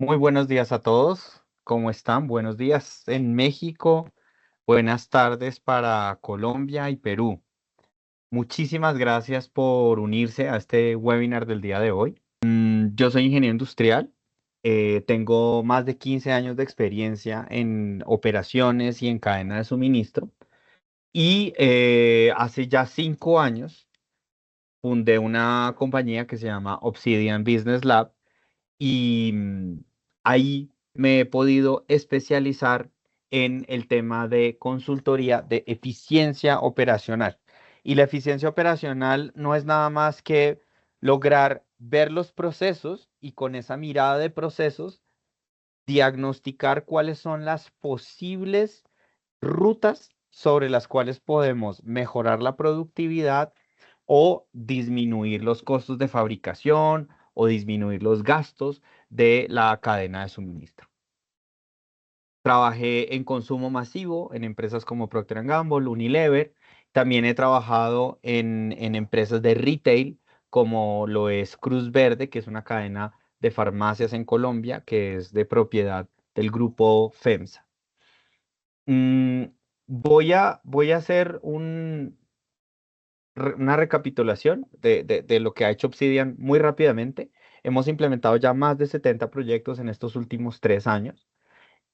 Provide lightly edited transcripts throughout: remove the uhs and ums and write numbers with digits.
Muy buenos días a todos. ¿Cómo están? Buenos días en México. Buenas tardes para Colombia y Perú. Muchísimas gracias por unirse a este webinar del día de hoy. Yo soy ingeniero industrial. Tengo más de 15 años de experiencia en operaciones y en cadena de suministro. Y hace ya 5 años fundé una compañía que se llama Obsidian Business Lab y ahí me he podido especializar en el tema de consultoría de eficiencia operacional. Y la eficiencia operacional no es nada más que lograr ver los procesos y con esa mirada de procesos diagnosticar cuáles son las posibles rutas sobre las cuales podemos mejorar la productividad o disminuir los costos de fabricación o disminuir los gastos de la cadena de suministro. Trabajé en consumo masivo en empresas como Procter Gamble, Unilever. También he trabajado en empresas de retail como lo es Cruz Verde, que es una cadena de farmacias en Colombia, que es de propiedad del grupo FEMSA. Mm, voy a hacer una recapitulación de lo que ha hecho Obsidian muy rápidamente. Hemos implementado ya más de 70 proyectos en estos últimos 3 años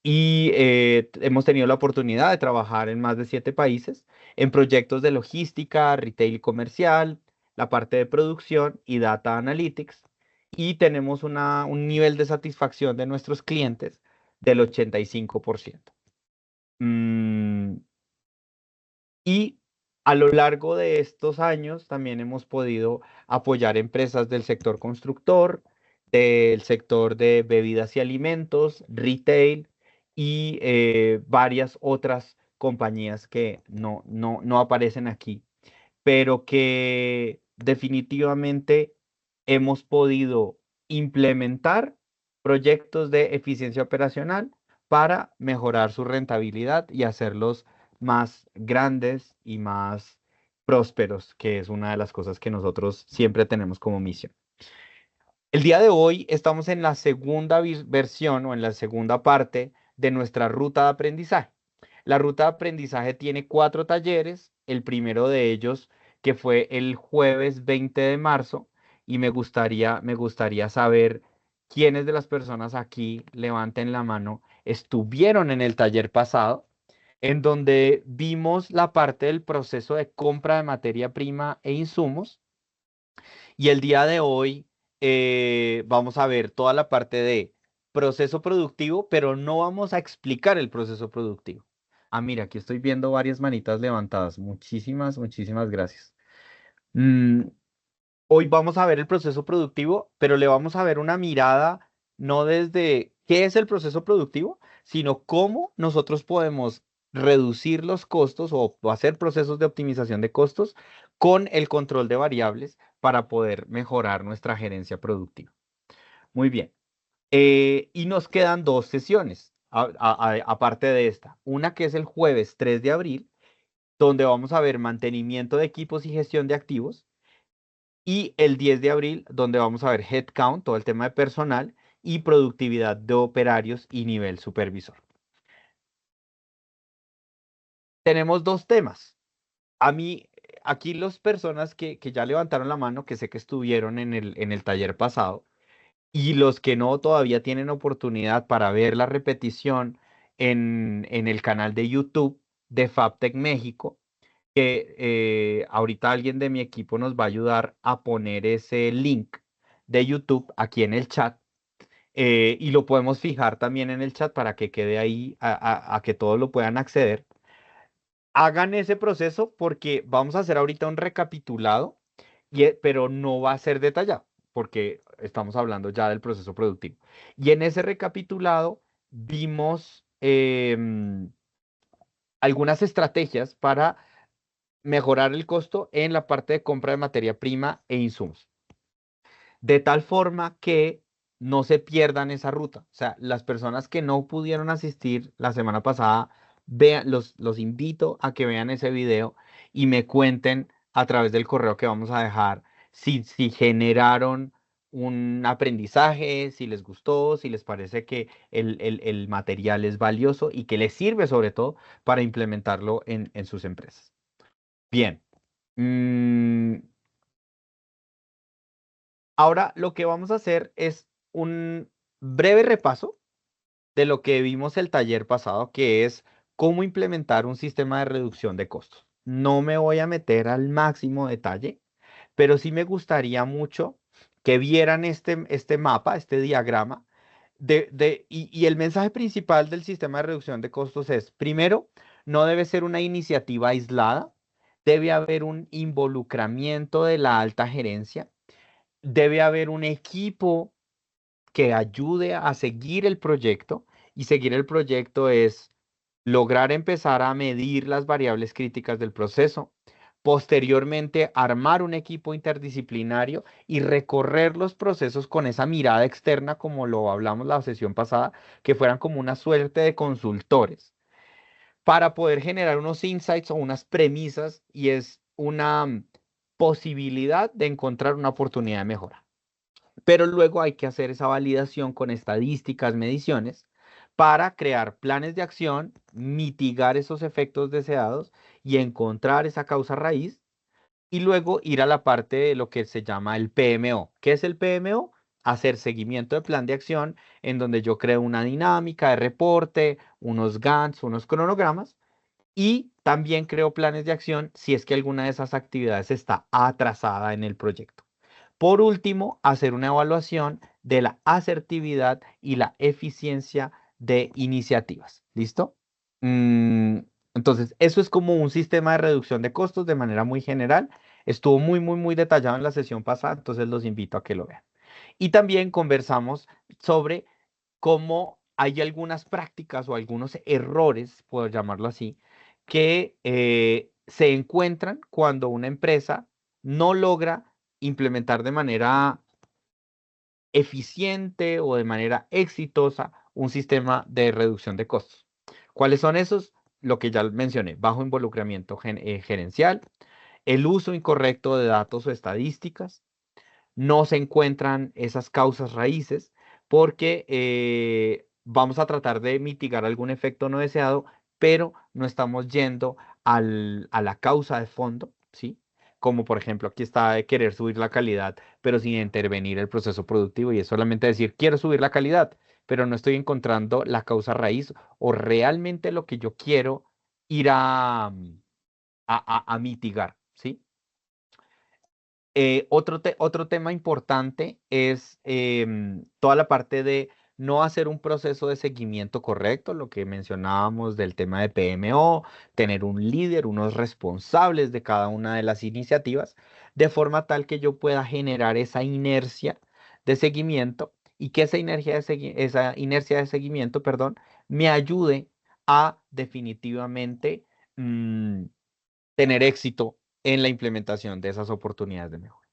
y hemos tenido la oportunidad de trabajar en más de 7 países en proyectos de logística, retail y comercial, la parte de producción y data analytics. Y tenemos un nivel de satisfacción de nuestros clientes del 85%. Mm, y a lo largo de estos años también hemos podido apoyar empresas del sector constructor, del sector de bebidas y alimentos, retail y varias otras compañías que no aparecen aquí, pero que definitivamente hemos podido implementar proyectos de eficiencia operacional para mejorar su rentabilidad y hacerlos más grandes y más prósperos, que es una de las cosas que nosotros siempre tenemos como misión. El día de hoy estamos en la segunda versión o en la segunda parte de nuestra ruta de aprendizaje. La ruta de aprendizaje tiene 4 talleres, el primero de ellos que fue el jueves 20 de marzo y me gustaría saber quiénes de las personas aquí, levanten la mano, estuvieron en el taller pasado, en donde vimos la parte del proceso de compra de materia prima e insumos. Y el día de hoy vamos a ver toda la parte de proceso productivo, pero no vamos a explicar el proceso productivo. Ah, mira, aquí estoy viendo varias manitas levantadas. Muchísimas, muchísimas gracias. Mm, Hoy vamos a ver el proceso productivo, pero le vamos a ver una mirada no desde qué es el proceso productivo, sino cómo nosotros podemos reducir los costos o hacer procesos de optimización de costos con el control de variables para poder mejorar nuestra gerencia productiva. Muy bien. Y nos quedan 2 sesiones, aparte de esta. Una que es el jueves 3 de abril, donde vamos a ver mantenimiento de equipos y gestión de activos. Y el 10 de abril, donde vamos a ver headcount, todo el tema de personal y productividad de operarios y nivel supervisor. Tenemos 2 temas. A mí, aquí las personas que ya levantaron la mano, que sé que estuvieron en el taller pasado, y los que no todavía tienen oportunidad para ver la repetición en el canal de YouTube de FabTech México, que ahorita alguien de mi equipo nos va a ayudar a poner ese link de YouTube aquí en el chat, y lo podemos fijar también en el chat para que quede ahí a que todos lo puedan acceder. Hagan ese proceso porque vamos a hacer ahorita un recapitulado, pero no va a ser detallado porque estamos hablando ya del proceso productivo. Y en ese recapitulado vimos algunas estrategias para mejorar el costo en la parte de compra de materia prima e insumos, de tal forma que no se pierdan esa ruta. O sea, las personas que no pudieron asistir la semana pasada, los invito a que vean ese video y me cuenten a través del correo que vamos a dejar si generaron un aprendizaje, si les gustó, si les parece que el material es valioso y que les sirve sobre todo para implementarlo en sus empresas. Bien. Mm, Ahora lo que vamos a hacer es un breve repaso de lo que vimos el taller pasado, que es cómo implementar un sistema de reducción de costos. No me voy a meter al máximo detalle, pero sí me gustaría mucho que vieran este mapa, este diagrama, y el mensaje principal del sistema de reducción de costos es, primero, no debe ser una iniciativa aislada, debe haber un involucramiento de la alta gerencia, debe haber un equipo que ayude a seguir el proyecto, y seguir el proyecto es lograr empezar a medir las variables críticas del proceso, posteriormente armar un equipo interdisciplinario y recorrer los procesos con esa mirada externa, como lo hablamos la sesión pasada, que fueran como una suerte de consultores, para poder generar unos insights o unas premisas, y es una posibilidad de encontrar una oportunidad de mejora. Pero luego hay que hacer esa validación con estadísticas, mediciones, para crear planes de acción, mitigar esos efectos deseados y encontrar esa causa raíz, y luego ir a la parte de lo que se llama el PMO. ¿Qué es el PMO? Hacer seguimiento de plan de acción, en donde yo creo una dinámica de reporte, unos Gantts, unos cronogramas, y también creo planes de acción si es que alguna de esas actividades está atrasada en el proyecto. Por último, hacer una evaluación de la asertividad y la eficiencia de iniciativas. ¿Listo? Mm, entonces, eso es como un sistema de reducción de costos de manera muy general. Estuvo muy, muy, muy detallado en la sesión pasada, entonces los invito a que lo vean. Y también conversamos sobre cómo hay algunas prácticas o algunos errores, puedo llamarlo así, que se encuentran cuando una empresa no logra implementar de manera eficiente o de manera exitosa un sistema de reducción de costos. ¿Cuáles son esos? Lo que ya mencioné: bajo involucramiento gerencial, el uso incorrecto de datos o estadísticas, no se encuentran esas causas raíces, porque vamos a tratar de mitigar algún efecto no deseado, pero no estamos yendo a la causa de fondo, ¿sí? Como por ejemplo aquí está de querer subir la calidad, pero sin intervenir el proceso productivo, y es solamente decir, quiero subir la calidad, pero no estoy encontrando la causa raíz o realmente lo que yo quiero ir a mitigar, ¿sí? Otro tema importante es toda la parte de no hacer un proceso de seguimiento correcto, lo que mencionábamos del tema de PMO, tener un líder, unos responsables de cada una de las iniciativas, de forma tal que yo pueda generar esa inercia de seguimiento, y que esa inercia de seguimiento, perdón, me ayude a definitivamente mm, tener éxito en la implementación de esas oportunidades de mejora.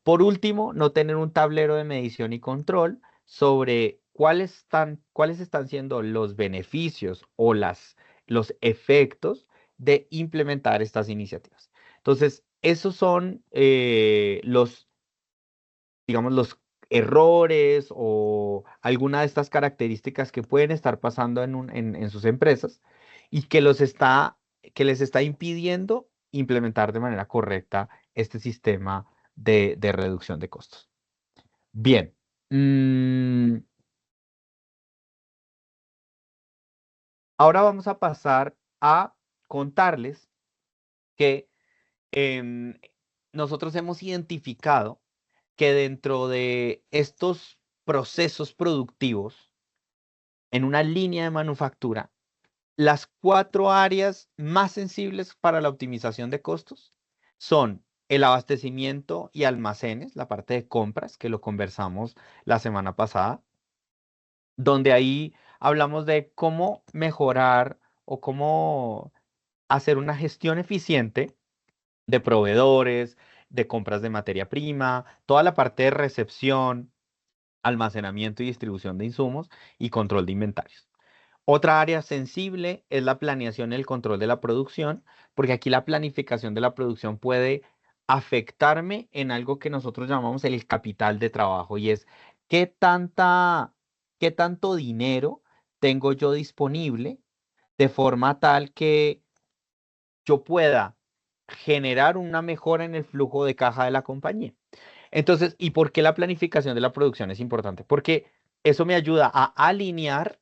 Por último, no tener un tablero de medición y control sobre cuáles están siendo los beneficios o los efectos de implementar estas iniciativas. Entonces, esos son digamos, los errores o alguna de estas características que pueden estar pasando en sus empresas, y que les está impidiendo implementar de manera correcta este sistema de reducción de costos. Bien. mm, Ahora vamos a pasar a contarles que em, nosotros hemos identificado que dentro de estos procesos productivos, en una línea de manufactura, las cuatro áreas más sensibles para la optimización de costos son el abastecimiento y almacenes, la parte de compras, que lo conversamos la semana pasada, donde ahí hablamos de cómo mejorar o cómo hacer una gestión eficiente de proveedores, de compras de materia prima, toda la parte de recepción, almacenamiento y distribución de insumos, y control de inventarios. Otra área sensible es la planeación y el control de la producción, porque aquí la planificación de la producción puede afectarme en algo que nosotros llamamos el capital de trabajo y es qué tanta, qué tanto dinero tengo yo disponible de forma tal que yo pueda generar una mejora en el flujo de caja de la compañía. Entonces, ¿y por qué la planificación de la producción es importante? Porque eso me ayuda a alinear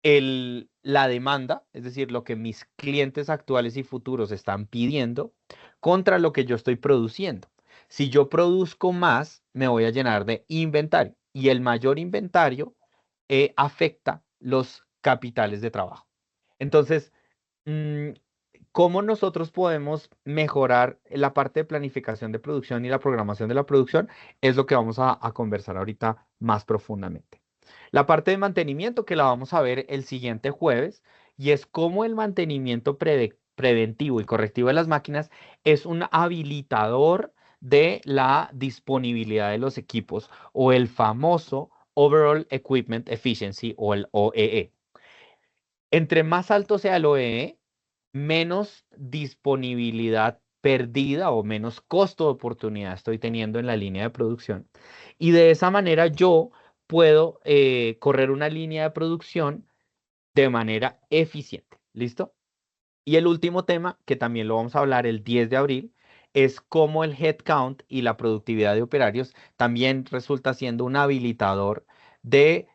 la demanda, es decir, lo que mis clientes actuales y futuros están pidiendo contra lo que yo estoy produciendo. Si yo produzco más, me voy a llenar de inventario y el mayor inventario afecta los capitales de trabajo. Entonces, mm, ¿cómo nosotros podemos mejorar la parte de planificación de producción y la programación de la producción? Es lo que vamos a conversar ahorita más profundamente. La parte de mantenimiento que la vamos a ver el siguiente jueves y es cómo el mantenimiento preventivo y correctivo de las máquinas es un habilitador de la disponibilidad de los equipos o el famoso Overall Equipment Efficiency o el OEE. Entre más alto sea el OEE, menos disponibilidad perdida o menos costo de oportunidad estoy teniendo en la línea de producción. Y de esa manera yo puedo correr una línea de producción de manera eficiente. ¿Listo? Y el último tema, que también lo vamos a hablar el 10 de abril, es cómo el headcount y la productividad de operarios también resulta siendo un habilitador de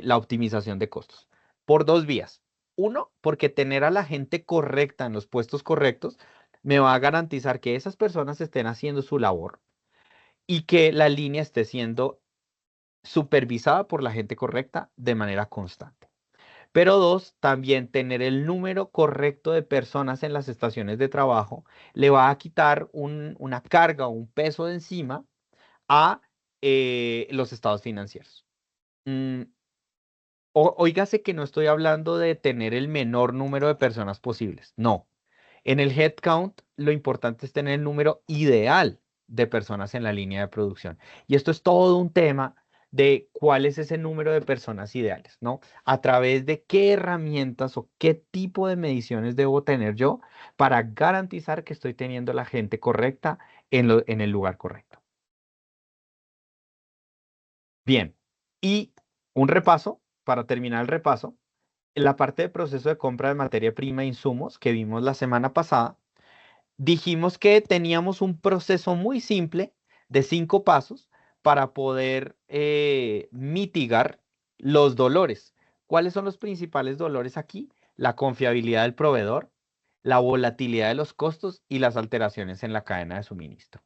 la optimización de costos. Por dos vías. Uno, porque tener a la gente correcta en los puestos correctos me va a garantizar que esas personas estén haciendo su labor y que la línea esté siendo supervisada por la gente correcta de manera constante. Pero dos, también tener el número correcto de personas en las estaciones de trabajo le va a quitar una carga o un peso de encima a los estados financieros. Mm, Óigase que no estoy hablando de tener el menor número de personas posibles. No. En el headcount, lo importante es tener el número ideal de personas en la línea de producción. Y esto es todo un tema de cuál es ese número de personas ideales, ¿no? A través de qué herramientas o qué tipo de mediciones debo tener yo para garantizar que estoy teniendo la gente correcta en el lugar correcto. Bien. Y un repaso, para terminar el repaso, en la parte de proceso de compra de materia prima e insumos que vimos la semana pasada, dijimos que teníamos un proceso muy simple de 5 pasos para poder mitigar los dolores. ¿Cuáles son los principales dolores aquí? La confiabilidad del proveedor, la volatilidad de los costos y las alteraciones en la cadena de suministro.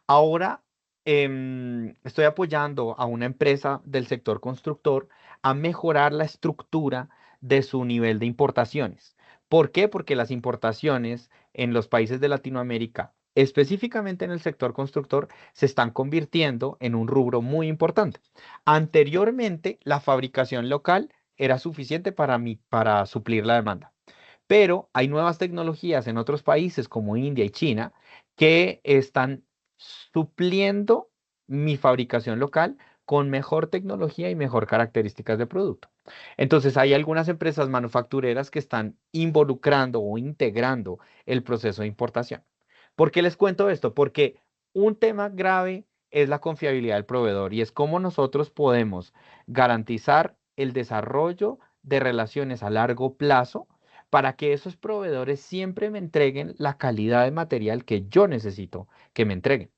Ahora estoy apoyando a una empresa del sector constructor a mejorar la estructura de su nivel de importaciones. ¿Por qué? Porque las importaciones en los países de Latinoamérica, específicamente en el sector constructor, se están convirtiendo en un rubro muy importante. Anteriormente, la fabricación local era suficiente para suplir la demanda. Pero hay nuevas tecnologías en otros países como India y China que están supliendo mi fabricación local con mejor tecnología y mejor características de producto. Entonces, hay algunas empresas manufactureras que están involucrando o integrando el proceso de importación. ¿Por qué les cuento esto? Porque un tema grave es la confiabilidad del proveedor y es cómo nosotros podemos garantizar el desarrollo de relaciones a largo plazo para que esos proveedores siempre me entreguen la calidad de material que yo necesito que me entreguen.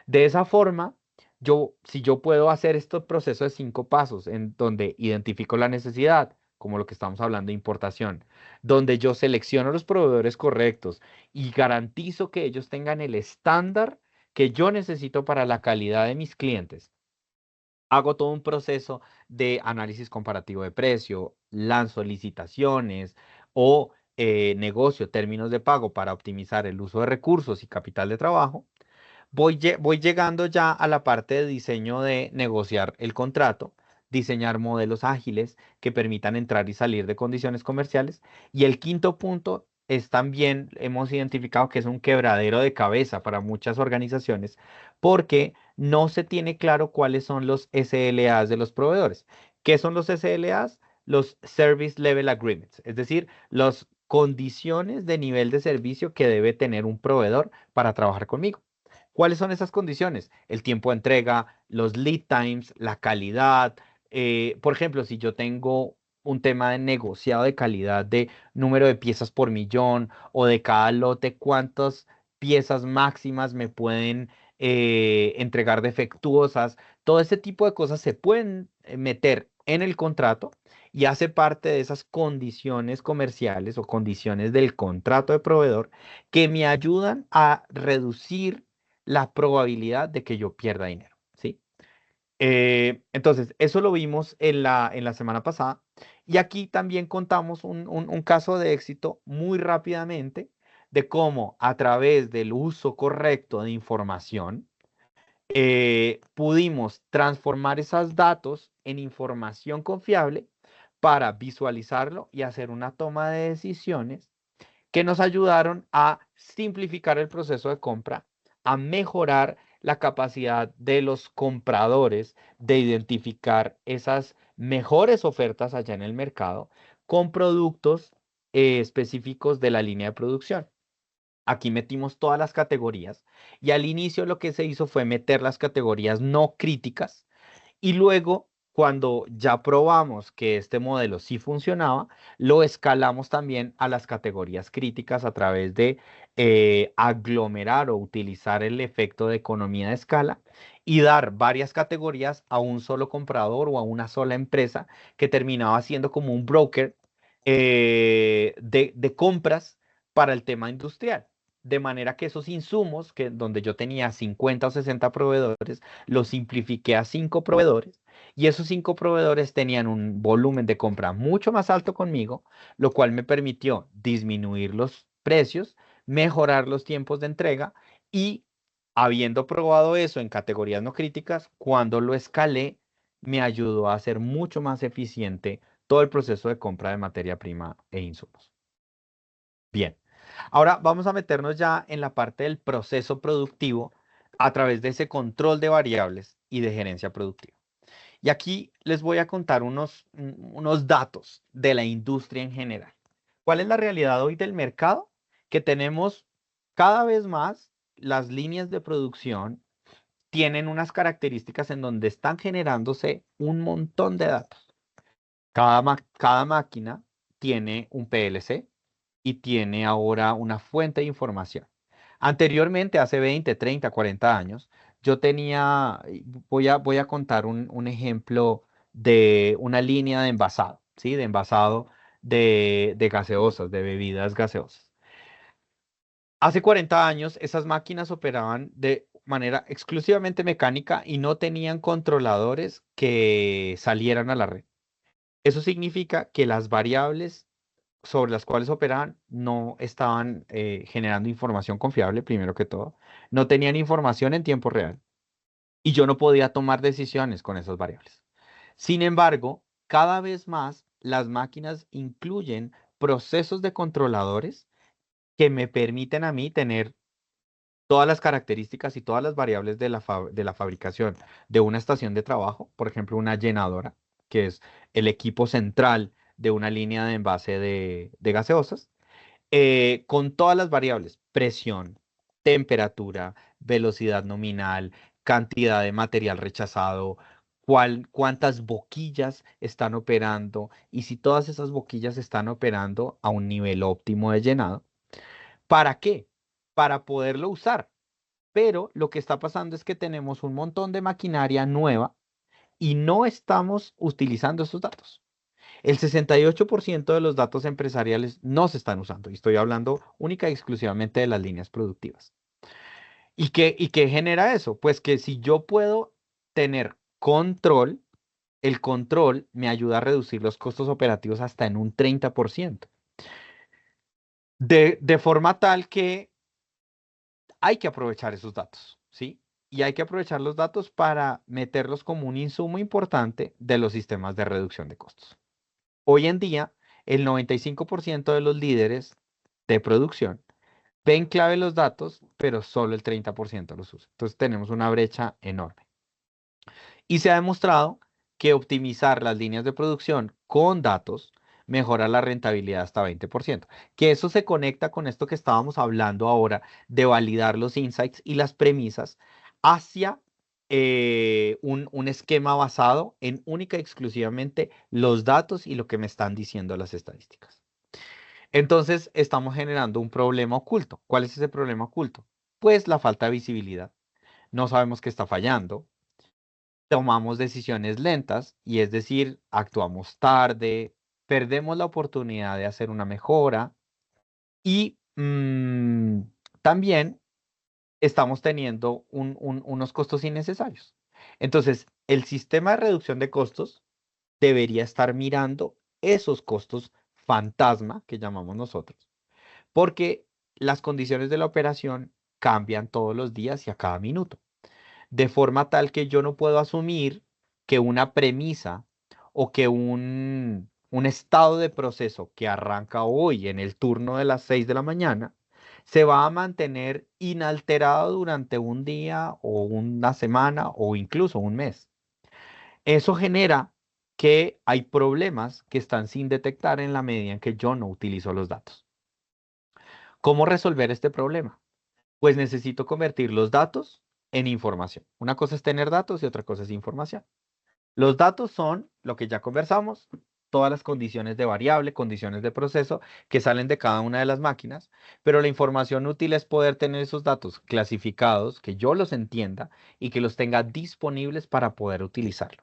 De esa forma, si yo puedo hacer este proceso de 5 pasos en donde identifico la necesidad, como lo que estamos hablando de importación, donde yo selecciono los proveedores correctos y garantizo que ellos tengan el estándar que yo necesito para la calidad de mis clientes. Hago todo un proceso de análisis comparativo de precio, lanzo licitaciones o negocio términos de pago para optimizar el uso de recursos y capital de trabajo. Voy llegando ya a la parte de diseño de negociar el contrato, diseñar modelos ágiles que permitan entrar y salir de condiciones comerciales. Y el quinto punto es también, hemos identificado que es un quebradero de cabeza para muchas organizaciones porque no se tiene claro cuáles son los SLAs de los proveedores. ¿Qué son los SLAs? Los Service Level Agreements, es decir, las condiciones de nivel de servicio que debe tener un proveedor para trabajar conmigo. ¿Cuáles son esas condiciones? El tiempo de entrega, los lead times, la calidad. Por ejemplo, si yo tengo un tema de negociado de calidad de número de piezas por millón o de cada lote, cuántas piezas máximas me pueden entregar defectuosas, todo ese tipo de cosas se pueden meter en el contrato y hace parte de esas condiciones comerciales o condiciones del contrato de proveedor que me ayudan a reducir la probabilidad de que yo pierda dinero, ¿sí? Entonces, eso lo vimos en la semana pasada y aquí también contamos un caso de éxito muy rápidamente de cómo a través del uso correcto de información, pudimos transformar esos datos en información confiable para visualizarlo y hacer una toma de decisiones que nos ayudaron a simplificar el proceso de compra, a mejorar la capacidad de los compradores de identificar esas mejores ofertas allá en el mercado con productos específicos de la línea de producción. Aquí metimos todas las categorías y al inicio lo que se hizo fue meter las categorías no críticas y luego, cuando ya probamos que este modelo sí funcionaba, lo escalamos también a las categorías críticas a través de aglomerar o utilizar el efecto de economía de escala y dar varias categorías a un solo comprador o a una sola empresa que terminaba siendo como un broker de compras para el tema industrial. De manera que esos insumos, que donde yo tenía 50 o 60 proveedores, lo simplifiqué a 5 proveedores y esos 5 proveedores tenían un volumen de compra mucho más alto conmigo, lo cual me permitió disminuir los precios, mejorar los tiempos de entrega y habiendo probado eso en categorías no críticas, cuando lo escalé, me ayudó a hacer mucho más eficiente todo el proceso de compra de materia prima e insumos. Bien, ahora vamos a meternos ya en la parte del proceso productivo a través de ese control de variables y de gerencia productiva. Y aquí les voy a contar unos datos de la industria en general. ¿Cuál es la realidad hoy del mercado? Que tenemos cada vez más las líneas de producción tienen unas características en donde están generándose un montón de datos. Cada máquina tiene un PLC y tiene ahora una fuente de información. Anteriormente, hace 20, 30, 40 años, yo tenía, voy a contar un ejemplo de una línea de envasado, ¿sí? De envasado de gaseosas, de bebidas gaseosas. Hace 40 años, esas máquinas operaban de manera exclusivamente mecánica y no tenían controladores que salieran a la red. Eso significa que las variables sobre las cuales operaban no estaban generando información confiable, primero que todo. No tenían información en tiempo real y yo no podía tomar decisiones con esas variables. Sin embargo, cada vez más las máquinas incluyen procesos de controladores que me permiten a mí tener todas las características y todas las variables de de la fabricación de una estación de trabajo, por ejemplo, una llenadora, que es el equipo central de una línea de envase de gaseosas, con todas las variables, presión, temperatura, velocidad nominal, cantidad de material rechazado, cuántas boquillas están operando y si todas esas boquillas están operando a un nivel óptimo de llenado. ¿Para qué? Para poderlo usar. Pero lo que está pasando es que tenemos un montón de maquinaria nueva y no estamos utilizando esos datos. El 68% de los datos empresariales no se están usando y estoy hablando única y exclusivamente de las líneas productivas. Y qué genera eso? Pues que si yo puedo tener control, el control me ayuda a reducir los costos operativos hasta en un 30%. De forma tal que hay que aprovechar esos datos, ¿sí? Y hay que aprovechar los datos para meterlos como un insumo importante de los sistemas de reducción de costos. Hoy en día, el 95% de los líderes de producción ven clave los datos, pero solo el 30% los usa. Entonces tenemos una brecha enorme. Y se ha demostrado que optimizar las líneas de producción con datos mejora la rentabilidad hasta 20%. Que eso se conecta con esto que estábamos hablando ahora de validar los insights y las premisas hacia un esquema basado en única y exclusivamente los datos y lo que me están diciendo las estadísticas. Entonces, estamos generando un problema oculto. ¿Cuál es ese problema oculto? Pues la falta de visibilidad. No sabemos qué está fallando, tomamos decisiones lentas y es decir, actuamos tarde, perdemos la oportunidad de hacer una mejora y también estamos teniendo unos costos innecesarios. Entonces, el sistema de reducción de costos debería estar mirando esos costos fantasma que llamamos nosotros, porque las condiciones de la operación cambian todos los días y a cada minuto de forma tal que yo no puedo asumir que una premisa o que un estado de proceso que arranca hoy en el turno de las 6 de la mañana se va a mantener inalterado durante un día o una semana o incluso un mes. Eso genera que hay problemas que están sin detectar en la medida en que yo no utilizo los datos. ¿Cómo resolver este problema? Pues necesito convertir los datos en información. Una cosa es tener datos y otra cosa es información. Los datos son lo que ya conversamos, todas las condiciones de variable, condiciones de proceso que salen de cada una de las máquinas, pero la información útil es poder tener esos datos clasificados, que yo los entienda y que los tenga disponibles para poder utilizarlo.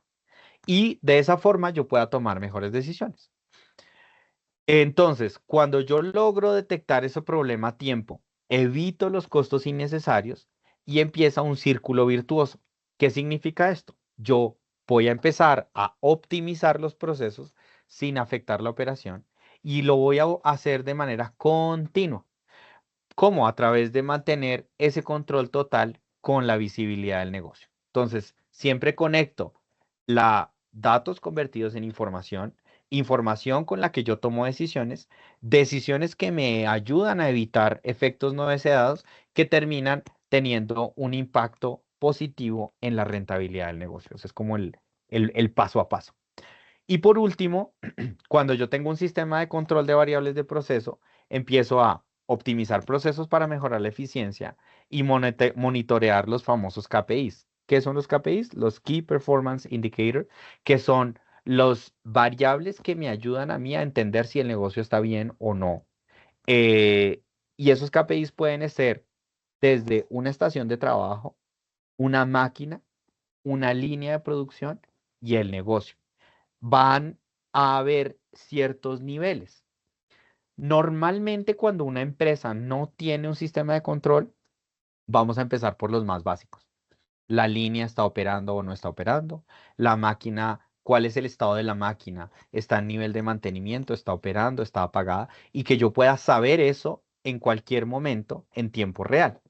Y de esa forma yo pueda tomar mejores decisiones. Entonces, cuando yo logro detectar ese problema a tiempo, evito los costos innecesarios y empieza un círculo virtuoso. ¿Qué significa esto? Yo voy a empezar a optimizar los procesos sin afectar la operación y lo voy a hacer de manera continua. ¿Cómo? A través de mantener ese control total con la visibilidad del negocio. Entonces, siempre conecto la datos convertidos en información, información con la que yo tomo decisiones, decisiones que me ayudan a evitar efectos no deseados que terminan teniendo un impacto positivo en la rentabilidad del negocio. Ese es como el paso a paso. Y por último, cuando yo tengo un sistema de control de variables de proceso, empiezo a optimizar procesos para mejorar la eficiencia y monitorear los famosos KPIs. ¿Qué son los KPIs? Los Key Performance Indicator, que son los variables que me ayudan a mí a entender si el negocio está bien o no. Eh, y esos KPIs pueden ser desde una estación de trabajo, una máquina, una línea de producción y el negocio. Van a haber ciertos niveles. Normalmente cuando una empresa no tiene un sistema de control, vamos a empezar por los más básicos. La línea está operando o no está operando. La máquina, ¿cuál es el estado de la máquina? ¿Está en nivel de mantenimiento? ¿Está operando? ¿Está apagada? Y que yo pueda saber eso en cualquier momento en tiempo real.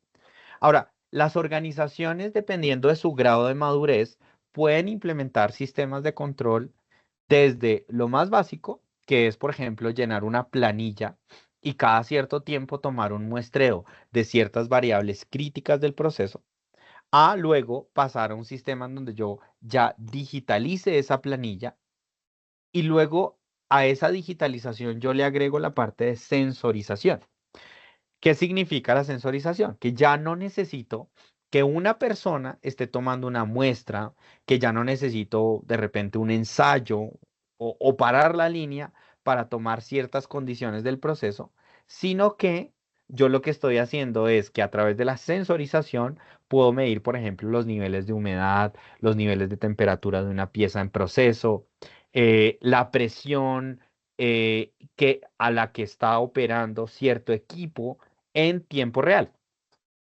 Ahora, las organizaciones, dependiendo de su grado de madurez, pueden implementar sistemas de control desde lo más básico, que es, por ejemplo, llenar una planilla y cada cierto tiempo tomar un muestreo de ciertas variables críticas del proceso, a luego pasar a un sistema en donde yo ya digitalice esa planilla y luego a esa digitalización yo le agrego la parte de sensorización. ¿Qué significa la sensorización? Que ya no necesito que una persona esté tomando una muestra, que ya no necesito de repente un ensayo o parar la línea para tomar ciertas condiciones del proceso, sino que yo lo que estoy haciendo es que a través de la sensorización puedo medir, por ejemplo, los niveles de humedad, los niveles de temperatura de una pieza en proceso, la presión a la que está operando cierto equipo en tiempo real.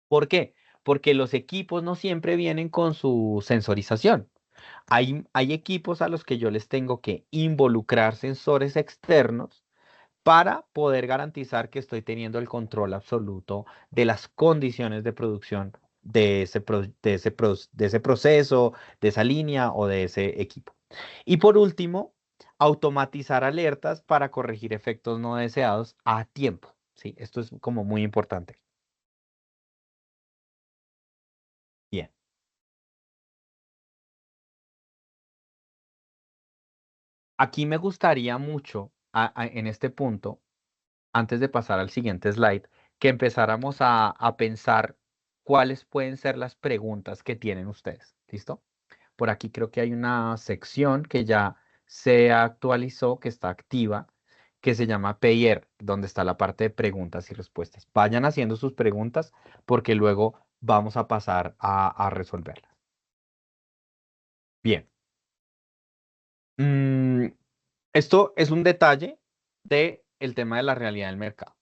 ¿Por qué? Porque los equipos no siempre vienen con su sensorización. Hay equipos a los que yo les tengo que involucrar sensores externos para poder garantizar que estoy teniendo el control absoluto de las condiciones de producción de ese proceso, de esa línea o de ese equipo. Y por último, automatizar alertas para corregir efectos no deseados a tiempo. Sí, esto es como muy importante. Bien. Aquí me gustaría mucho. en este punto, antes de pasar al siguiente slide, que empezáramos a pensar cuáles pueden ser las preguntas que tienen ustedes. ¿Listo? Por aquí creo que hay una sección que ya se actualizó, que está activa, que se llama PIR, donde está la parte de preguntas y respuestas. Vayan haciendo sus preguntas porque luego vamos a pasar a resolverlas. Bien. Mm, esto es un detalle del tema de la realidad del mercado.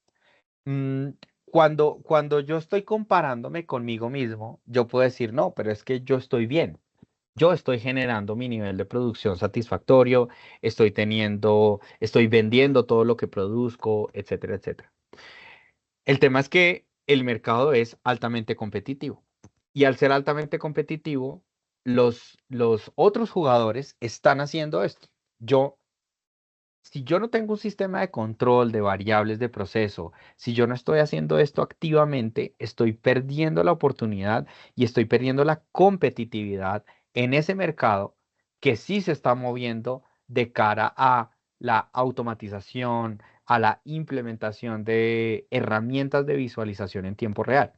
Mm, cuando yo estoy comparándome conmigo mismo, yo puedo decir, no, pero es que yo estoy bien. Yo estoy generando mi nivel de producción satisfactorio, estoy vendiendo todo lo que produzco, etcétera, etcétera. El tema es que el mercado es altamente competitivo y al ser altamente competitivo, los otros jugadores están haciendo esto. Yo Si yo no tengo un sistema de control de variables de proceso, si yo no estoy haciendo esto activamente, estoy perdiendo la oportunidad y estoy perdiendo la competitividad en ese mercado que sí se está moviendo de cara a la automatización, a la implementación de herramientas de visualización en tiempo real.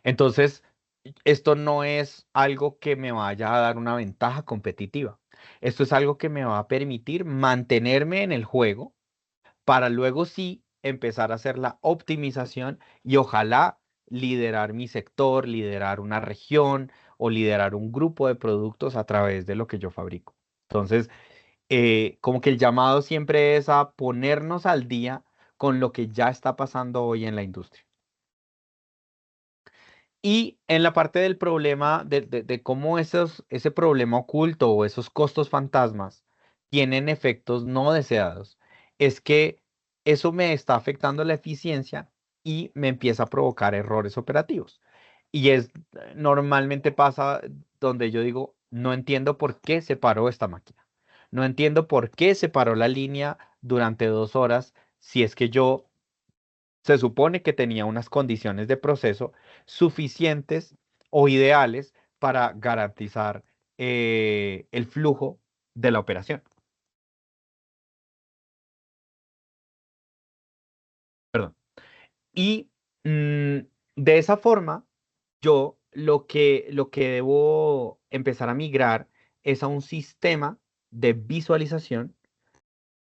Entonces, esto no es algo que me vaya a dar una ventaja competitiva. Esto es algo que me va a permitir mantenerme en el juego para luego sí empezar a hacer la optimización y ojalá liderar mi sector, liderar una región o liderar un grupo de productos a través de lo que yo fabrico. Entonces, como que el llamado siempre es a ponernos al día con lo que ya está pasando hoy en la industria. Y en la parte del problema, de cómo ese problema oculto o esos costos fantasmas tienen efectos no deseados, es que eso me está afectando la eficiencia y me empieza a provocar errores operativos. Y normalmente pasa donde yo digo, no entiendo por qué se paró esta máquina. No entiendo por qué se paró la línea durante 2 horas si es que yo se supone que tenía unas condiciones de proceso suficientes o ideales para garantizar el flujo de la operación. Perdón. Y mm, de esa forma, yo lo que debo empezar a migrar es a un sistema de visualización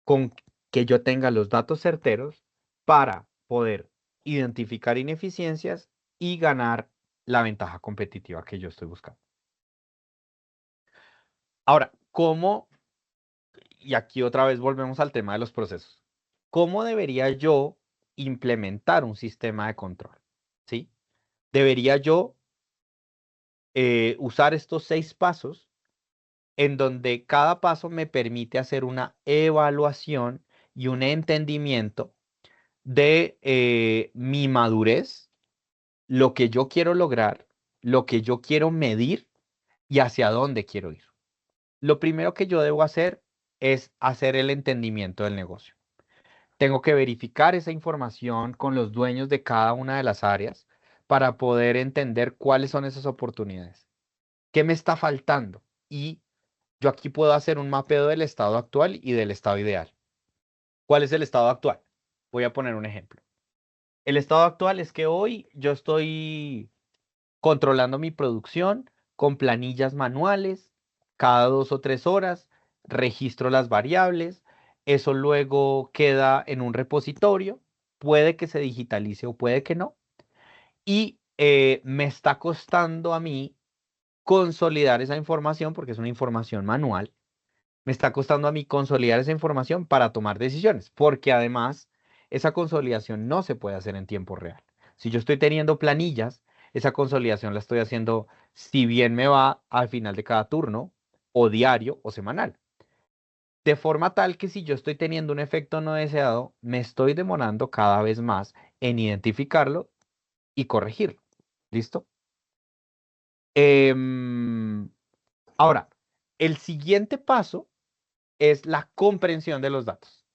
con que yo tenga los datos certeros para poder identificar ineficiencias y ganar la ventaja competitiva que yo estoy buscando. Ahora, y aquí otra vez volvemos al tema de los procesos, ¿cómo debería yo implementar un sistema de control? ¿Sí? Debería yo usar estos 6 pasos en donde cada paso me permite hacer una evaluación y un entendimiento de mi madurez, lo que yo quiero lograr, lo que yo quiero medir y hacia dónde quiero ir. Lo primero que yo debo hacer es hacer el entendimiento del negocio. Tengo que verificar esa información con los dueños de cada una de las áreas para poder entender cuáles son esas oportunidades. ¿Qué me está faltando? Y yo aquí puedo hacer un mapeo del estado actual y del estado ideal. ¿Cuál es el estado actual? Voy a poner un ejemplo. El estado actual es que hoy yo estoy controlando mi producción con planillas manuales cada 2 o 3 horas, registro las variables, eso luego queda en un repositorio, puede que se digitalice o puede que no, y me está costando a mí consolidar esa información porque es una información manual, me está costando a mí consolidar esa información para tomar decisiones, porque además esa consolidación no se puede hacer en tiempo real. Si yo estoy teniendo planillas, esa consolidación la estoy haciendo si bien me va al final de cada turno, o diario o semanal. De forma tal que si yo estoy teniendo un efecto no deseado, me estoy demorando cada vez más en identificarlo y corregirlo. ¿Listo? Em, Ahora, el siguiente paso es la comprensión de los datos.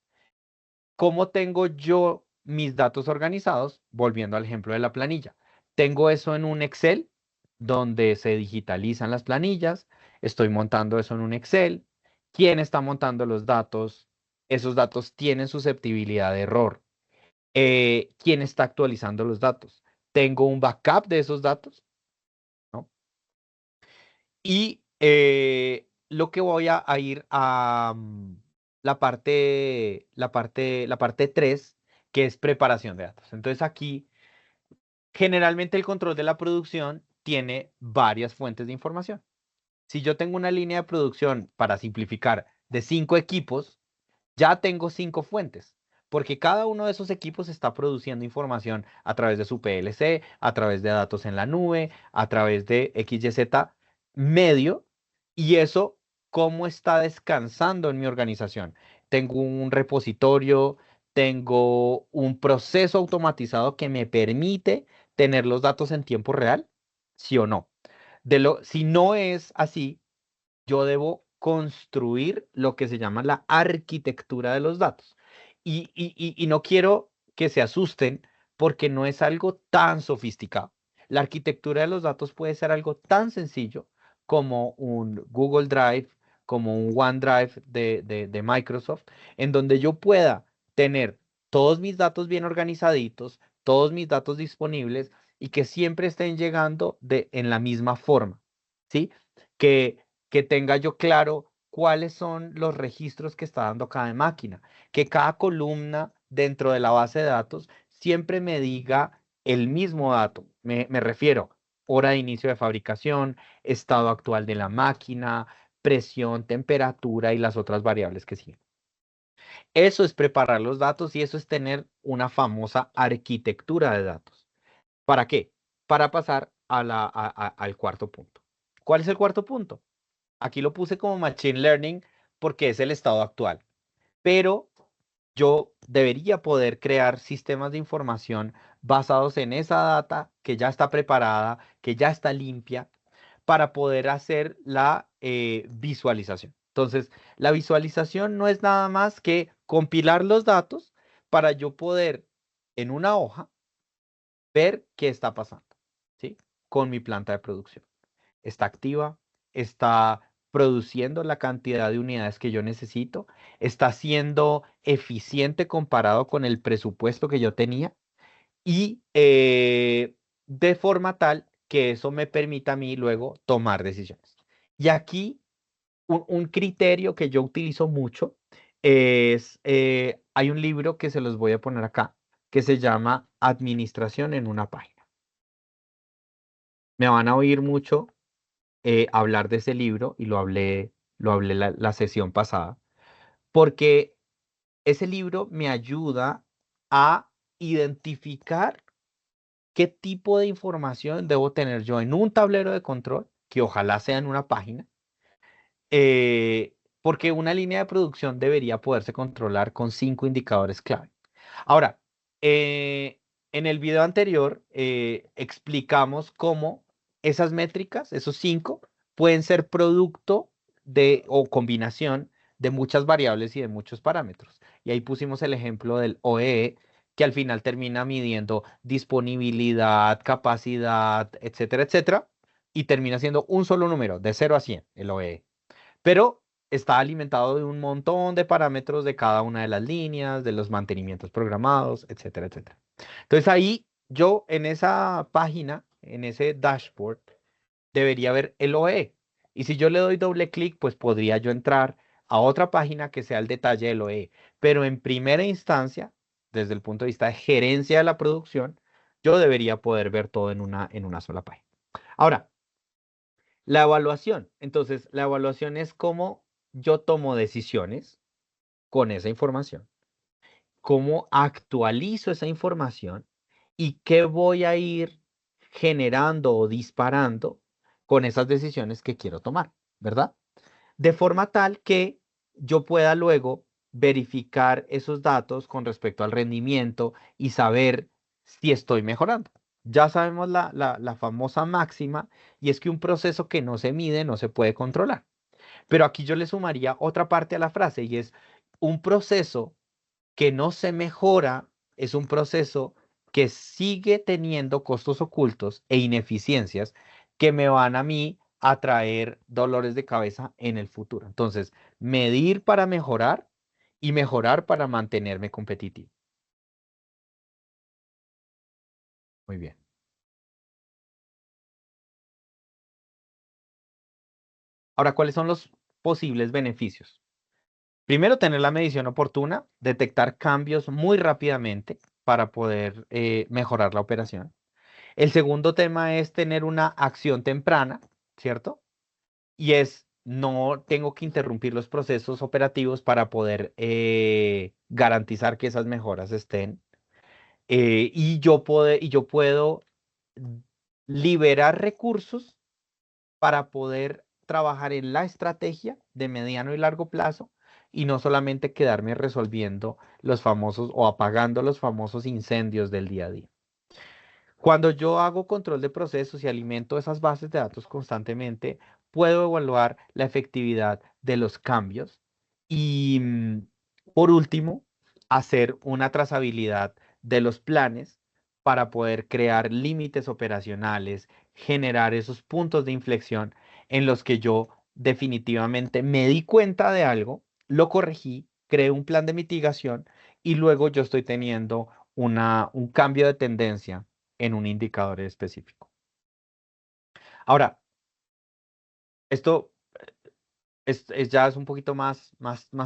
¿Cómo tengo yo mis datos organizados? Volviendo al ejemplo de la planilla. Tengo eso en un Excel donde se digitalizan las planillas. Estoy montando eso en un Excel. ¿Quién está montando los datos esos datos tienen susceptibilidad de error. ¿Quién está actualizando los datos? ¿Tengo un backup de esos datos? ¿No? Y lo que voy a ir a la parte 3, que es preparación de datos. Entonces aquí, generalmente el control de la producción tiene varias fuentes de información. Si yo tengo una línea de producción, para simplificar, de 5 equipos, ya tengo 5 fuentes, porque cada uno de esos equipos está produciendo información a través de su PLC, a través de datos en la nube, a través de XYZ medio, y eso, ¿cómo está descansando en mi organización? Tengo un repositorio, tengo un proceso automatizado que me permite tener los datos en tiempo real, ¿sí o no? Si no es así, yo debo construir lo que se llama la arquitectura de los datos. Y no quiero que se asusten porque no es algo tan sofisticado. La arquitectura de los datos puede ser algo tan sencillo como un Google Drive, como un OneDrive de Microsoft, en donde yo pueda tener todos mis datos bien organizaditos, todos mis datos disponibles y que siempre estén llegando en la misma forma, ¿sí? Que tenga yo claro cuáles son los registros que está dando cada máquina, que cada columna dentro de la base de datos siempre me diga el mismo dato. Me refiero, hora de inicio de fabricación, estado actual de la máquina, presión, temperatura y las otras variables que siguen. Eso es preparar los datos y eso es tener una famosa arquitectura de datos. ¿Para qué? Para pasar al cuarto punto. ¿Cuál es el cuarto punto? Aquí lo puse como Machine Learning porque es el estado actual, pero yo debería poder crear sistemas de información basados en esa data que ya está preparada, que ya está limpia, para poder hacer la visualización. Entonces, la visualización no es nada más que compilar los datos para yo poder en una hoja ver qué está pasando, ¿sí? Con mi planta de producción. Está activa, está produciendo la cantidad de unidades que yo necesito, está siendo eficiente comparado con el presupuesto que yo tenía y de forma tal que eso me permita a mí luego tomar decisiones. Y aquí un criterio que yo utilizo mucho es, hay un libro que se los voy a poner acá, que se llama Administración en una página. Me van a oír mucho hablar de ese libro y lo hablé la sesión pasada, porque ese libro me ayuda a identificar qué tipo de información debo tener yo en un tablero de control, que ojalá sea en una página, porque una línea de producción debería poderse controlar con 5 indicadores clave. Ahora, en el video anterior explicamos cómo esas métricas, esos 5, pueden ser producto de o combinación de muchas variables y de muchos parámetros. Y ahí pusimos el ejemplo del OEE, que al final termina midiendo disponibilidad, capacidad, etcétera, etcétera, y termina siendo un solo número, de 0 a 100, el OEE. Pero está alimentado de un montón de parámetros de cada una de las líneas, de los mantenimientos programados, etcétera, etcétera. Entonces ahí yo en esa página, en ese dashboard, debería ver el OE. Y si yo le doy doble clic, pues podría yo entrar a otra página que sea el detalle del OE. Pero en primera instancia, desde el punto de vista de gerencia de la producción, yo debería poder ver todo en una sola página. Ahora, la evaluación. Entonces, la evaluación es cómo yo tomo decisiones con esa información, cómo actualizo esa información y qué voy a ir generando o disparando con esas decisiones que quiero tomar, ¿verdad? De forma tal que yo pueda luego verificar esos datos con respecto al rendimiento y saber si estoy mejorando. Ya sabemos la famosa máxima y es que un proceso que no se mide no se puede controlar. Pero aquí yo le sumaría otra parte a la frase y es un proceso que no se mejora, es un proceso que sigue teniendo costos ocultos e ineficiencias que me van a mí a traer dolores de cabeza en el futuro. Entonces, medir para mejorar y mejorar para mantenerme competitivo. Muy bien. Ahora, ¿cuáles son los posibles beneficios? Primero, tener la medición oportuna, detectar cambios muy rápidamente para poder mejorar la operación. El segundo tema es tener una acción temprana, ¿cierto? Y es, no tengo que interrumpir los procesos operativos para poder garantizar que esas mejoras estén. Y yo puedo liberar recursos para poder trabajar en la estrategia de mediano y largo plazo y no solamente quedarme resolviendo los famosos o apagando los famosos incendios del día a día. Cuando yo hago control de procesos y alimento esas bases de datos constantemente, puedo evaluar la efectividad de los cambios y, por último, hacer una trazabilidad de los planes para poder crear límites operacionales, generar esos puntos de inflexión en los que yo definitivamente me di cuenta de algo, lo corregí, creé un plan de mitigación y luego yo estoy teniendo un cambio de tendencia en un indicador específico. Ahora, esto ya es un poquito más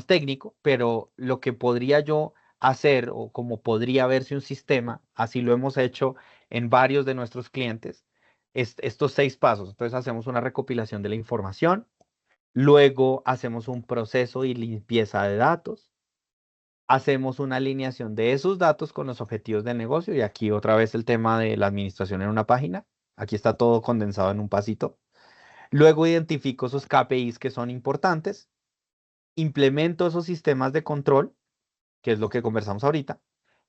técnico, pero lo que podría yo hacer o como podría verse un sistema, así lo hemos hecho en varios de nuestros clientes, es estos 6 pasos. Entonces hacemos una recopilación de la información, luego hacemos un proceso y limpieza de datos, hacemos una alineación de esos datos con los objetivos del negocio y aquí otra vez el tema de la administración en una página. Aquí está todo condensado en un pasito. Luego identifico esos KPIs que son importantes, implemento esos sistemas de control, que es lo que conversamos ahorita,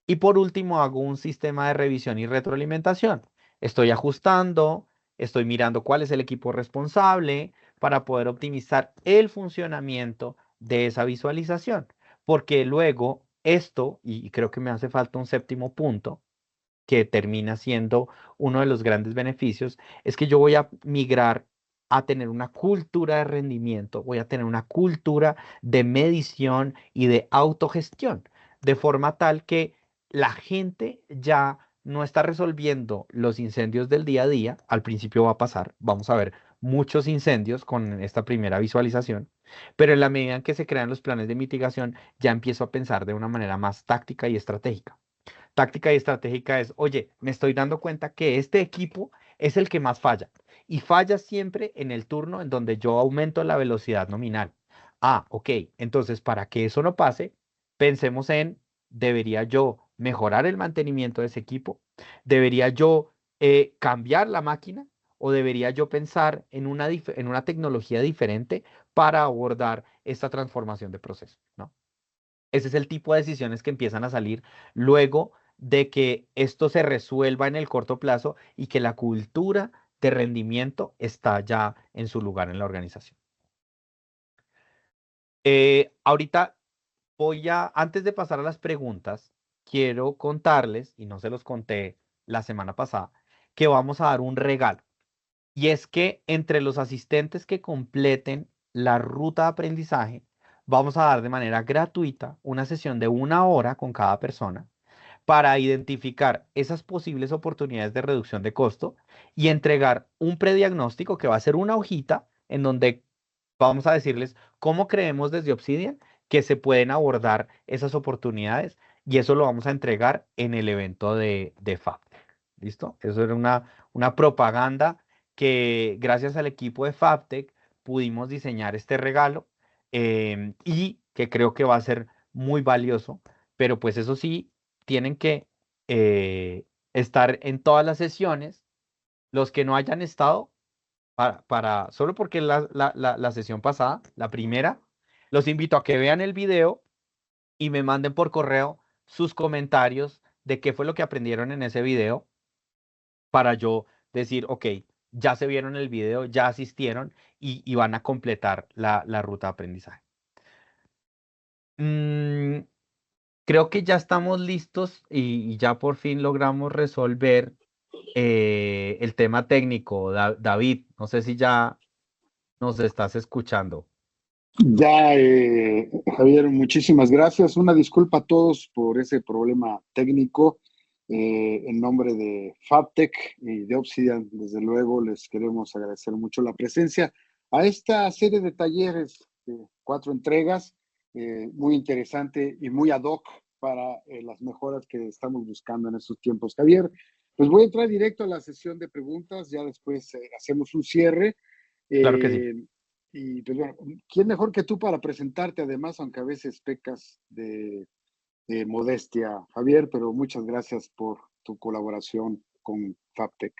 y por último hago un sistema de revisión y retroalimentación. Estoy ajustando, estoy mirando cuál es el equipo responsable para poder optimizar el funcionamiento de esa visualización. Porque luego esto, y creo que me hace falta un séptimo punto, que termina siendo uno de los grandes beneficios, es que yo voy a migrar a tener una cultura de rendimiento, voy a tener una cultura de medición y de autogestión, de forma tal que la gente ya no está resolviendo los incendios del día a día. Al principio va a pasar, vamos a ver muchos incendios con esta primera visualización, pero en la medida en que se crean los planes de mitigación, ya empiezo a pensar de una manera más táctica y estratégica. Táctica y estratégica es, oye, me estoy dando cuenta que este equipo es el que más falla y falla siempre en el turno en donde yo aumento la velocidad nominal. Ah, ok, entonces para que eso no pase, pensemos en, ¿debería yo mejorar el mantenimiento de ese equipo? ¿Debería yo cambiar la máquina? ¿O debería yo pensar en una tecnología diferente para abordar esta transformación de proceso? ¿No? Ese es el tipo de decisiones que empiezan a salir luego de que esto se resuelva en el corto plazo y que la cultura de rendimiento está ya en su lugar en la organización. Ahorita antes de pasar a las preguntas, quiero contarles, y no se los conté la semana pasada, que vamos a dar un regalo. Y es que entre los asistentes que completen la ruta de aprendizaje, vamos a dar de manera gratuita una sesión de 1 hora con cada persona para identificar esas posibles oportunidades de reducción de costo y entregar un prediagnóstico que va a ser una hojita en donde vamos a decirles cómo creemos desde Obsidian que se pueden abordar esas oportunidades y eso lo vamos a entregar en el evento de FABTech. ¿Listo? Eso era una propaganda que gracias al equipo de FABTech pudimos diseñar este regalo y que creo que va a ser muy valioso, pero pues eso sí, tienen que estar en todas las sesiones. Los que no hayan estado, solo porque la sesión pasada, la primera, los invito a que vean el video y me manden por correo sus comentarios de qué fue lo que aprendieron en ese video para yo decir, ok, ya se vieron el video, ya asistieron y van a completar la ruta de aprendizaje. Mm, Creo que ya estamos listos y ya por fin logramos resolver el tema técnico. David, no sé si ya nos estás escuchando. Ya, Javier, muchísimas gracias. Una disculpa a todos por ese problema técnico. En nombre de Fabtech y de Obsidian, desde luego, les queremos agradecer mucho la presencia a esta serie de talleres, 4 entregas, muy interesante y muy ad hoc para las mejoras que estamos buscando en estos tiempos. Javier, pues voy a entrar directo a la sesión de preguntas, ya después hacemos un cierre. Claro que sí. Eh, y pues bueno, ¿quién mejor que tú para presentarte además, aunque a veces pecas de modestia, Javier? Pero muchas gracias por tu colaboración con Fabtech.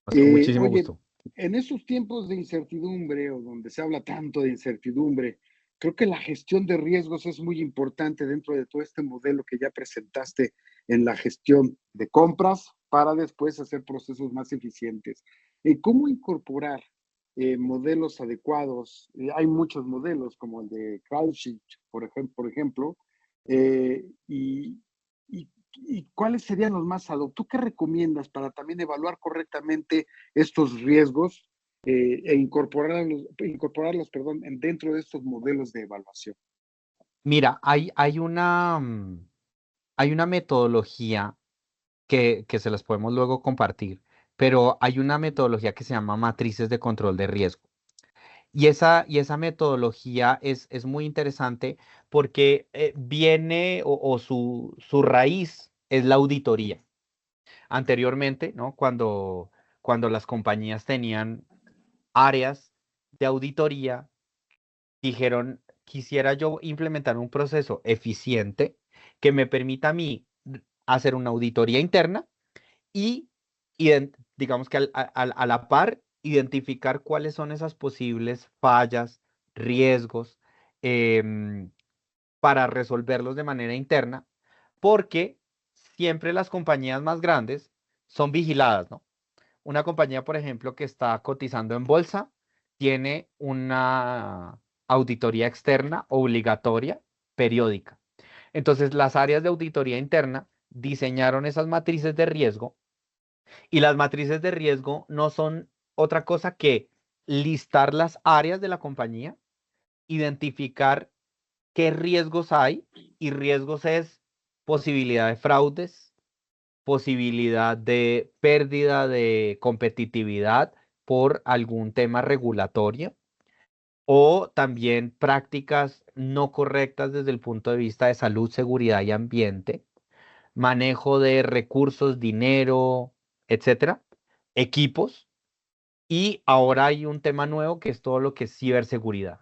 Pues con muchísimo Oye, gusto. en estos tiempos de incertidumbre o donde se habla tanto de incertidumbre, creo que la gestión de riesgos es muy importante dentro de todo este modelo que ya presentaste en la gestión de compras para después hacer procesos más eficientes. ¿Cómo incorporar modelos adecuados? Hay muchos modelos como el de CrowdSheet, por ejemplo, y, y cuáles serían los más ad hoc. ¿Tú qué recomiendas para también evaluar correctamente estos riesgos e incorporarlos, perdón, dentro de estos modelos de evaluación? Mira, hay una metodología que se las podemos luego compartir, pero hay una metodología que se llama matrices de control de riesgo. Y esa metodología es muy interesante porque viene o su raíz es la auditoría. Anteriormente, ¿no? Cuando las compañías tenían áreas de auditoría, dijeron, quisiera yo implementar un proceso eficiente que me permita a mí hacer una auditoría interna y digamos que a la par identificar cuáles son esas posibles fallas, riesgos, em, para resolverlos de manera interna, porque siempre las compañías más grandes son vigiladas, ¿no? Una compañía, por ejemplo, que está cotizando en bolsa, tiene una auditoría externa obligatoria periódica. Entonces, las áreas de auditoría interna diseñaron esas matrices de riesgo y las matrices de riesgo no son otra cosa que listar las áreas de la compañía, identificar qué riesgos hay, y riesgos es posibilidad de fraudes, posibilidad de pérdida de competitividad por algún tema regulatorio, o también prácticas no correctas desde el punto de vista de salud, seguridad y ambiente, manejo de recursos, dinero, etcétera, equipos. Y ahora hay un tema nuevo que es todo lo que es ciberseguridad.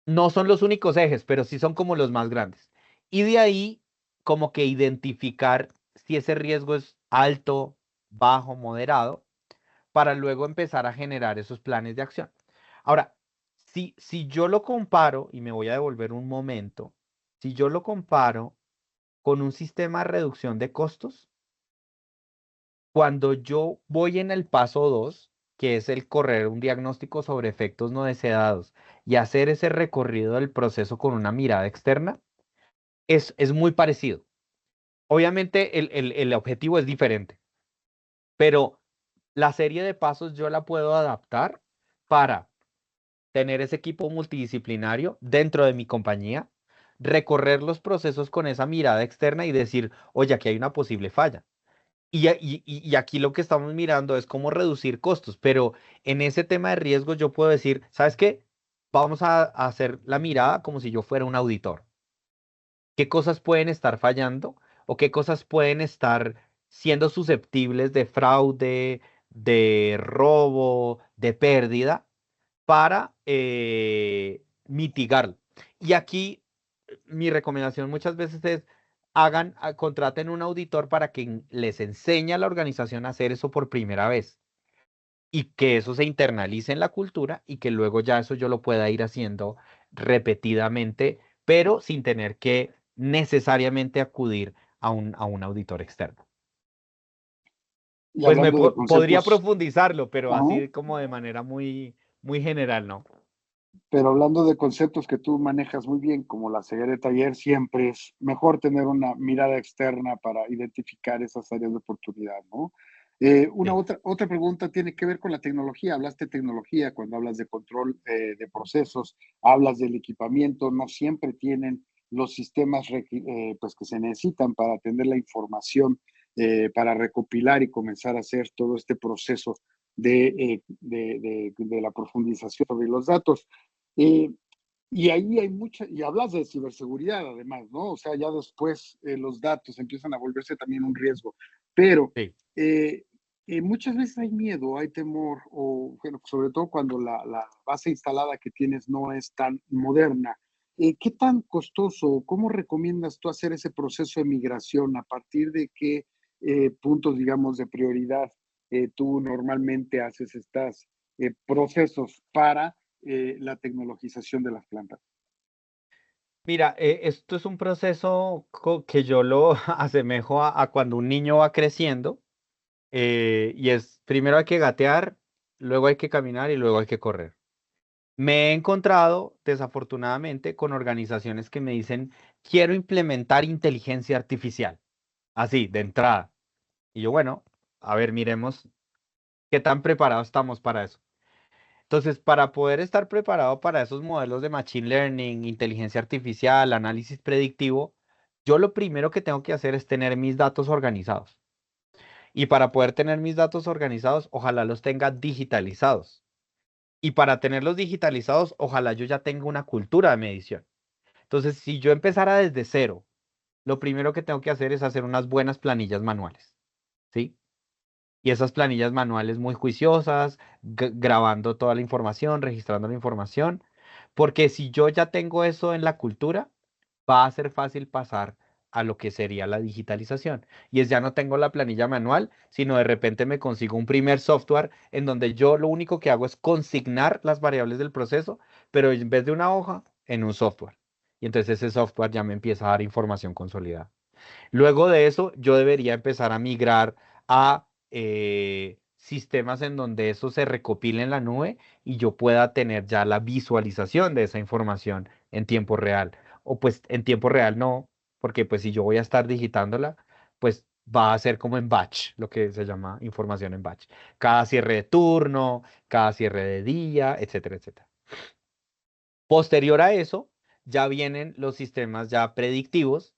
No son los únicos ejes, pero sí son como los más grandes. Y de ahí, como que identificar si ese riesgo es alto, bajo, moderado, para luego empezar a generar esos planes de acción. Ahora, si yo lo comparo, y me voy a devolver un momento, si yo lo comparo con un sistema de reducción de costos, cuando yo voy en el paso 2, que es el correr un diagnóstico sobre efectos no deseados y hacer ese recorrido del proceso con una mirada externa, es muy parecido. Obviamente el objetivo es diferente, pero la serie de pasos yo la puedo adaptar para tener ese equipo multidisciplinario dentro de mi compañía, recorrer los procesos con esa mirada externa y decir, oye, aquí hay una posible falla. Y aquí lo que estamos mirando es cómo reducir costos, pero en ese tema de riesgo yo puedo decir, ¿sabes qué? Vamos a hacer la mirada como si yo fuera un auditor. ¿Qué cosas pueden estar fallando o qué cosas pueden estar siendo susceptibles de fraude, de robo, de pérdida, para mitigarlo? Y aquí mi recomendación muchas veces es contraten un auditor para que les enseñe a la organización a hacer eso por primera vez y que eso se internalice en la cultura y que luego ya eso yo lo pueda ir haciendo repetidamente, pero sin tener que necesariamente acudir a un auditor externo. Y Pues hablando de podría conceptos, profundizarlo, pero ajá, así como de manera muy, muy general, ¿no? pero hablando de conceptos que tú manejas muy bien, como la ceguera de taller, siempre es mejor tener una mirada externa para identificar esas áreas de oportunidad, ¿no? Una Sí, otra pregunta tiene que ver con la tecnología. Hablaste de tecnología cuando hablas de control de procesos, hablas del equipamiento, no siempre tienen los sistemas pues que se necesitan para atender la información, para recopilar y comenzar a hacer todo este proceso de la profundización sobre los datos. Eh, y ahí hay mucha, y hablas de ciberseguridad además, ¿no? O sea, ya después los datos empiezan a volverse también un riesgo, pero sí. eh, muchas veces hay miedo, hay temor, o bueno, sobre todo cuando la base instalada que tienes no es tan moderna. ¿Qué tan costoso, cómo recomiendas tú hacer ese proceso de migración? ¿A partir de qué puntos, digamos, de prioridad tú normalmente haces estos procesos para la tecnologización de las plantas? Mira, esto es un proceso que yo lo asemejo a cuando un niño va creciendo, y es primero hay que gatear, luego hay que caminar y luego hay que correr. Me he encontrado, desafortunadamente, con organizaciones que me dicen, quiero implementar inteligencia artificial, así, de entrada. Y yo, bueno, a ver, miremos qué tan preparados estamos para eso. Entonces, para poder estar preparado para esos modelos de machine learning, inteligencia artificial, análisis predictivo, yo lo primero que tengo que hacer es tener mis datos organizados. Y para poder tener mis datos organizados, ojalá los tenga digitalizados. Y para tenerlos digitalizados, ojalá yo ya tenga una cultura de medición. Entonces, si yo empezara desde cero, lo primero que tengo que hacer es hacer unas buenas planillas manuales, ¿sí? Y esas planillas manuales muy juiciosas, grabando toda la información, registrando la información, porque si yo ya tengo eso en la cultura, va a ser fácil pasar a lo que sería la digitalización. Y es ya no tengo la planilla manual, sino de repente me consigo un primer software en donde yo lo único que hago es consignar las variables del proceso, pero en vez de una hoja, en un software. Y entonces ese software ya me empieza a dar información consolidada. Luego de eso, yo debería empezar a migrar a sistemas en donde eso se recopile en la nube y yo pueda tener ya la visualización de esa información en tiempo real. O pues en tiempo real no, porque pues si yo voy a estar digitándola, pues va a ser como en batch, lo que se llama información en batch. Cada cierre de turno, cada cierre de día, etcétera, etcétera. Posterior a eso, ya vienen los sistemas ya predictivos,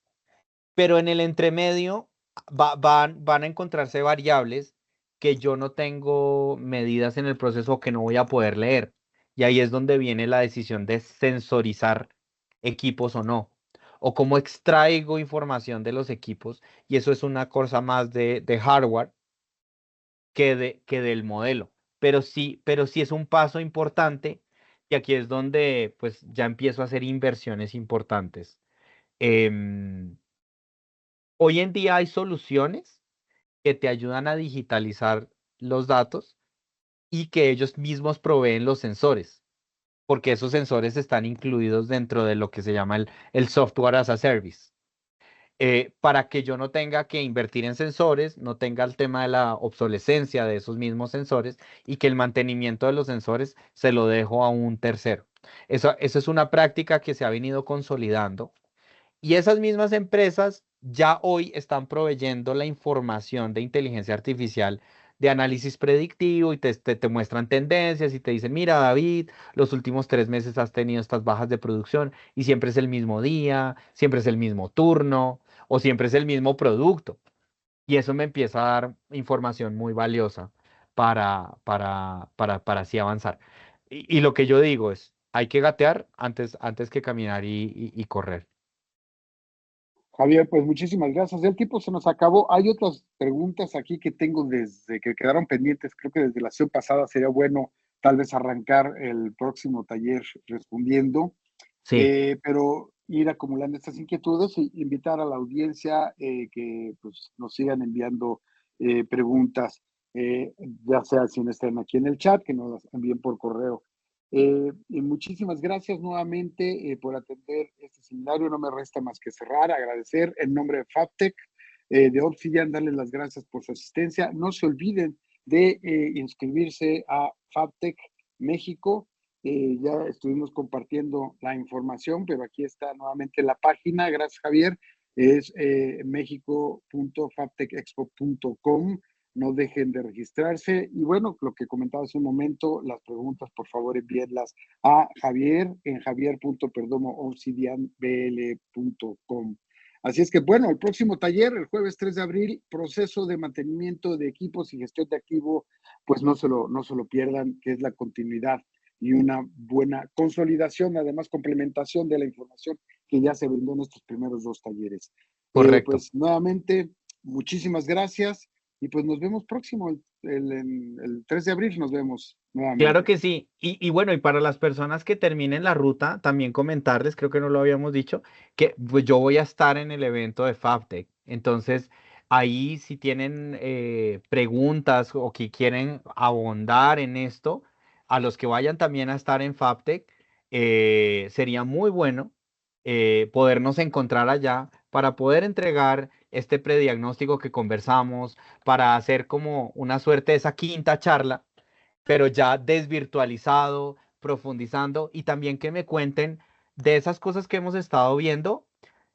pero en el entremedio van a encontrarse variables que yo no tengo medidas en el proceso o que no voy a poder leer. Y ahí es donde viene la decisión de sensorizar equipos o no. O cómo extraigo información de los equipos. Y eso es una cosa más de hardware que del modelo. Pero sí es un paso importante. Y aquí es donde pues ya empiezo a hacer inversiones importantes. Em, Hoy en día hay soluciones que te ayudan a digitalizar los datos y que ellos mismos proveen los sensores, porque esos sensores están incluidos dentro de lo que se llama el software as a service. Para que yo no tenga que invertir en sensores, no tenga el tema de la obsolescencia de esos mismos sensores y que el mantenimiento de los sensores se lo dejo a un tercero. Eso es una práctica que se ha venido consolidando y esas mismas empresas ya hoy están proveyendo la información de inteligencia artificial de análisis predictivo y te muestran tendencias y te dicen, mira, David, los últimos 3 meses has tenido estas bajas de producción y siempre es el mismo día, siempre es el mismo turno o siempre es el mismo producto. Y eso me empieza a dar información muy valiosa para así avanzar. Y lo que yo digo es, hay que gatear antes que caminar y correr. Javier, pues muchísimas gracias. El tiempo se nos acabó. Hay otras preguntas aquí que tengo desde que quedaron pendientes. Creo que desde la sesión pasada sería bueno tal vez arrancar el próximo taller respondiendo, Sí. pero ir acumulando estas inquietudes y invitar a la audiencia que pues, nos sigan enviando preguntas, ya sea si no estén aquí en el chat, que nos las envíen por correo. Y muchísimas gracias nuevamente por atender este seminario. No me resta más que cerrar, agradecer en nombre de FABTEC, de Obsidian, darles las gracias por su asistencia. No se olviden de inscribirse a FABTEC México. Ya estuvimos compartiendo la información, pero aquí está nuevamente la página. Gracias, Javier. Es mexico.fabtecexpo.com. no dejen de registrarse. Y bueno, lo que comentaba hace un momento, las preguntas, por favor, envíenlas a Javier en javier.perdomo.obsidianbl.com. Así es que, bueno, el próximo taller, el jueves 3 de abril, proceso de mantenimiento de equipos y gestión de activo, pues no se lo pierdan, que es la continuidad y una buena consolidación, además complementación de la información que ya se brindó en estos primeros 2 talleres. Correcto. Pues nuevamente, muchísimas gracias y pues nos vemos próximo, el 3 de abril nos vemos Claro nuevamente. que sí. Y bueno, y para las personas que terminen la ruta, también comentarles, creo que no lo habíamos dicho, que pues yo voy a estar en el evento de FabTech. Entonces, ahí si tienen preguntas o que quieren ahondar en esto, a los que vayan también a estar en FabTech, sería muy bueno podernos encontrar allá para poder entregar este prediagnóstico que conversamos, para hacer como una suerte de esa quinta charla pero ya desvirtualizado, profundizando y también que me cuenten de esas cosas que hemos estado viendo,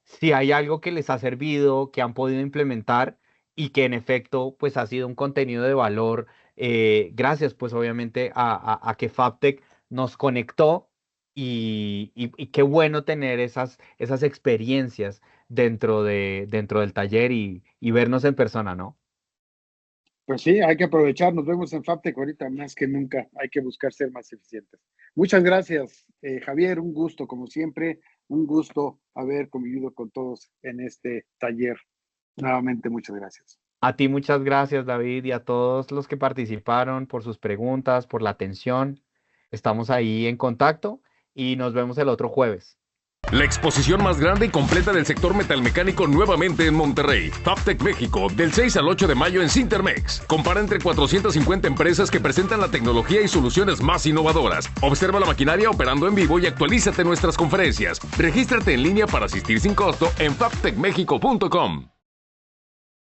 si hay algo que les ha servido, que han podido implementar y que en efecto pues ha sido un contenido de valor, gracias pues obviamente a que Fabtech nos conectó y qué bueno tener esas experiencias dentro del taller y vernos en persona, ¿no? Pues sí, hay que aprovechar, nos vemos en FAPTEC ahorita más que nunca, hay que buscar ser más eficientes. Muchas gracias, Javier, un gusto como siempre, un gusto haber convivido con todos en este taller. Nuevamente, muchas gracias. A ti muchas gracias, David, y a todos los que participaron por sus preguntas, por la atención. Estamos ahí en contacto y nos vemos el otro jueves. La exposición más grande y completa del sector metalmecánico nuevamente en Monterrey. FabTech México, del 6 al 8 de mayo en Cintermex. Compara entre 450 empresas que presentan la tecnología y soluciones más innovadoras. Observa la maquinaria operando en vivo y actualízate en nuestras conferencias. Regístrate en línea para asistir sin costo en fabtechmexico.com.